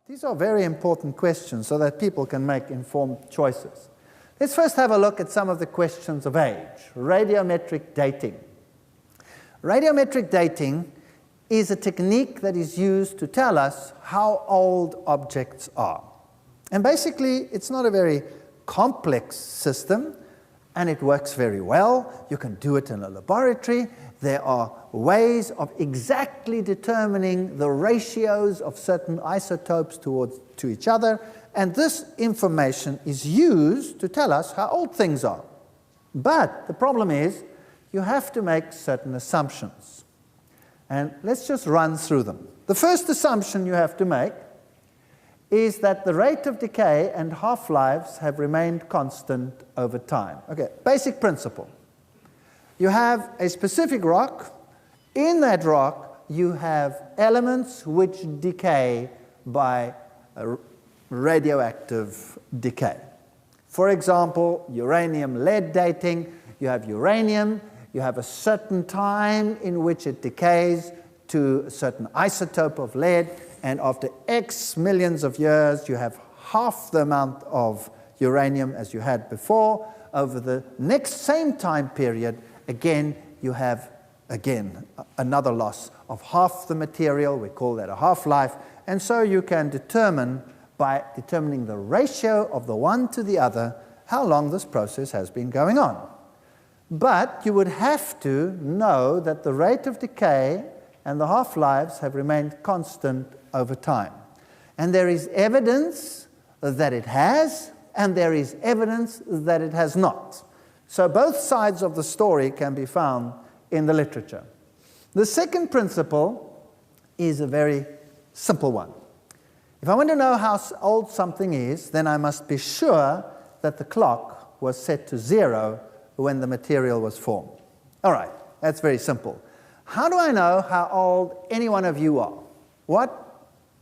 These are very important questions so that people can make informed choices. Let's first have a look at some of the questions of age. Radiometric dating. Radiometric dating is a technique that is used to tell us how old objects are. And basically, it's not a very complex system, and it works very well. You can do it in a laboratory. There are ways of exactly determining the ratios of certain isotopes to each other, and this information is used to tell us how old things are. But the problem is, you have to make certain assumptions. And let's just run through them. The first assumption you have to make is that the rate of decay and half-lives have remained constant over time. Okay, basic principle. You have a specific rock. In that rock, you have elements which decay by radioactive decay. For example, uranium-lead dating, you have uranium, you have a certain time in which it decays to a certain isotope of lead, and after X millions of years, you have half the amount of uranium as you had before. Over the next same time period, again, you have, another loss of half the material. We call that a half-life. And so you can determine, by determining the ratio of the one to the other, how long this process has been going on. But you would have to know that the rate of decay and the half-lives have remained constant over time. And there is evidence that it has, and there is evidence that it has not. So both sides of the story can be found in the literature. The second principle is a very simple one. If I want to know how old something is, then I must be sure that the clock was set to 0 when the material was formed. All right, that's very simple. How do I know how old any one of you are? What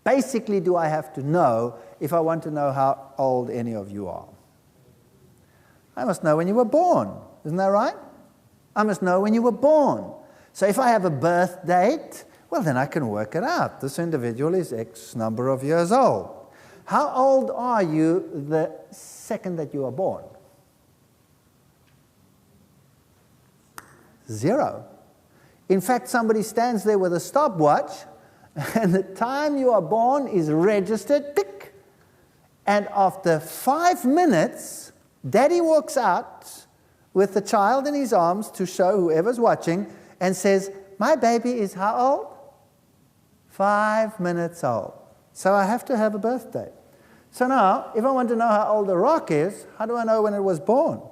basically do I have to know if I want to know how old any of you are? I must know when you were born. Isn't that right? I must know when you were born. So if I have a birth date, well, then I can work it out. This individual is X number of years old. How old are you the second that you are born? 0. In fact, somebody stands there with a stopwatch, and the time you are born is registered, tick. And after 5 minutes, Daddy walks out with the child in his arms to show whoever's watching and says, my baby is how old? 5 minutes old. So I have to have a birthday. So now, if I want to know how old the rock is, how do I know when it was born?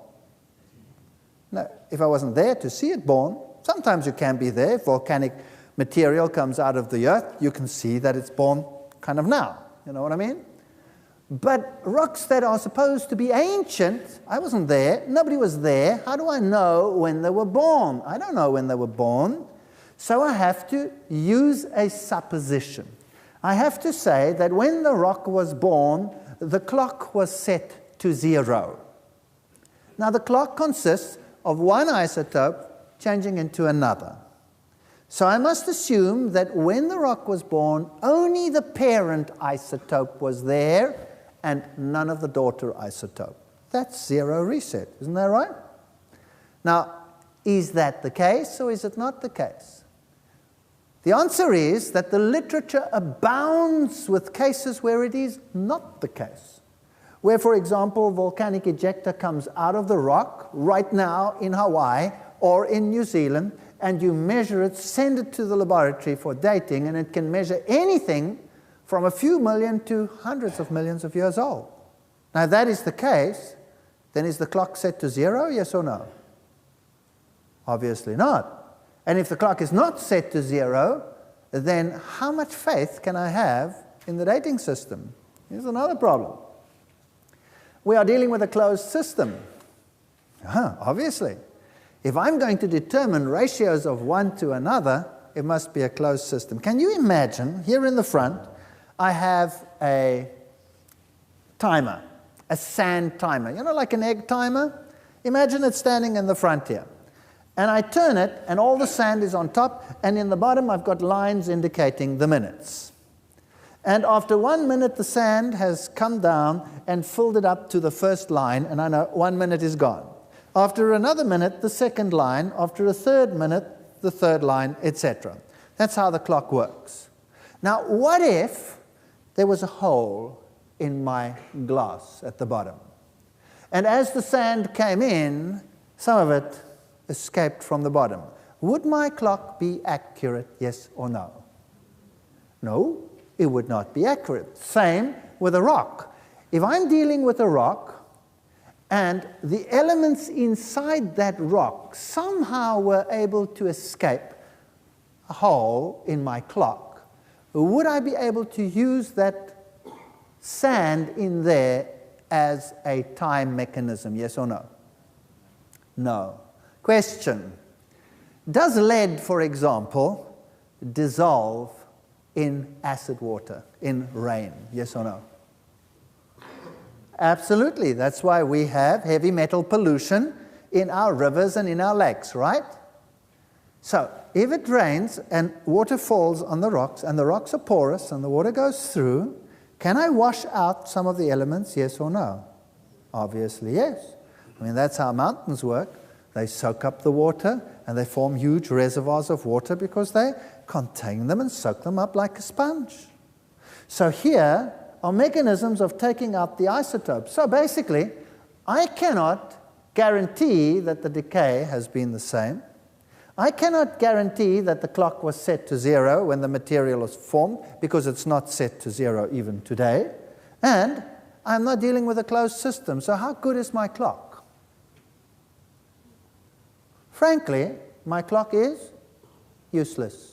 No, if I wasn't there to see it born, sometimes you can be there. If volcanic material comes out of the earth, you can see that it's born kind of now. You know what I mean? But rocks that are supposed to be ancient, I wasn't there, nobody was there. How do I know when they were born? I don't know when they were born. So I have to use a supposition. I have to say that when the rock was born, the clock was set to 0. Now the clock consists of one isotope changing into another. So I must assume that when the rock was born, only the parent isotope was there and none of the daughter isotope. That's 0 reset, isn't that right? Now, is that the case or is it not the case? The answer is that the literature abounds with cases where it is not the case. Where, for example, volcanic ejecta comes out of the rock right now in Hawaii or in New Zealand, and you measure it, send it to the laboratory for dating, and it can measure anything from a few million to hundreds of millions of years old. Now, if that is the case, then is the clock set to 0, yes or no? Obviously not. And if the clock is not set to 0, then how much faith can I have in the dating system? Here's another problem. We are dealing with a closed system. Obviously. If I'm going to determine ratios of one to another, it must be a closed system. Can you imagine, here in the front, I have a timer, a sand timer, you know, like an egg timer? Imagine it standing in the front here. And I turn it, and all the sand is on top, and in the bottom I've got lines indicating the minutes. And after 1 minute, the sand has come down and filled it up to the first line, and I know 1 minute is gone. After another minute, the second line. After a third minute, the third line, etc. That's how the clock works. Now, what if there was a hole in my glass at the bottom? And as the sand came in, some of it escaped from the bottom. Would my clock be accurate, yes or no? No, it would not be accurate. Same with a rock. If I'm dealing with a rock, and the elements inside that rock somehow were able to escape a hole in my clock, would I be able to use that sand in there as a time mechanism, yes or no? No. Question. Does lead, for example, dissolve in acid water, in rain, yes or no? Absolutely. That's why we have heavy metal pollution in our rivers and in our lakes, right? So, if it rains and water falls on the rocks, and the rocks are porous and the water goes through, can I wash out some of the elements, yes or no? Obviously, yes. I mean, that's how mountains work. They soak up the water and they form huge reservoirs of water because they contain them and soak them up like a sponge. So here are mechanisms of taking out the isotopes. So basically, I cannot guarantee that the decay has been the same. I cannot guarantee that the clock was set to 0 when the material was formed, because it's not set to 0 even today. And I'm not dealing with a closed system. So how good is my clock? Frankly, my clock is useless.